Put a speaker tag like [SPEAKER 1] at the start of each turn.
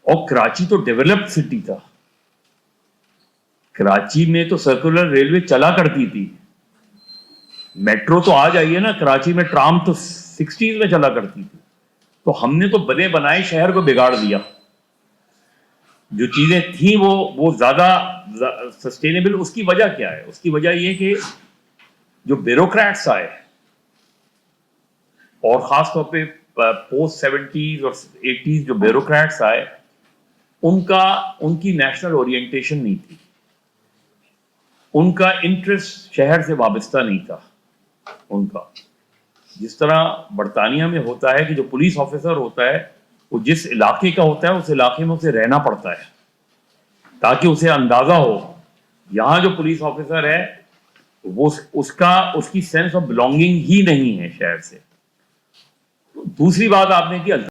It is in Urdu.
[SPEAKER 1] اور کراچی تو ڈیولپڈ سٹی تھا. کراچی میں تو سرکولر ریلوے چلا کرتی تھی. میٹرو تو آ جائیے نا, کراچی میں ٹرام تو 60s میں چلا کرتی تھی. تو ہم نے تو بنے بنائے شہر کو بگاڑ دیا. جو چیزیں تھیں وہ زیادہ سسٹینیبل. اس کی وجہ کیا ہے؟ اس کی وجہ یہ کہ جو بیوروکریٹس آئے, اور خاص طور پہ پوسٹ 70s اور 80s جو بیوروکریٹس آئے, ان کی نیشنل اورینٹیشن نہیں تھی. ان کا انٹرسٹ شہر سے وابستہ نہیں تھا. ان کا جس طرح برطانیہ میں ہوتا ہے کہ جو پولیس آفیسر ہوتا ہے وہ جس علاقے کا ہوتا ہے اس علاقے میں اسے رہنا پڑتا ہے تاکہ اسے اندازہ ہو. یہاں جو پولیس آفیسر ہے وہ اس کی سینس آف بلونگنگ ہی نہیں ہے شہر سے. دوسری بات آپ نے کی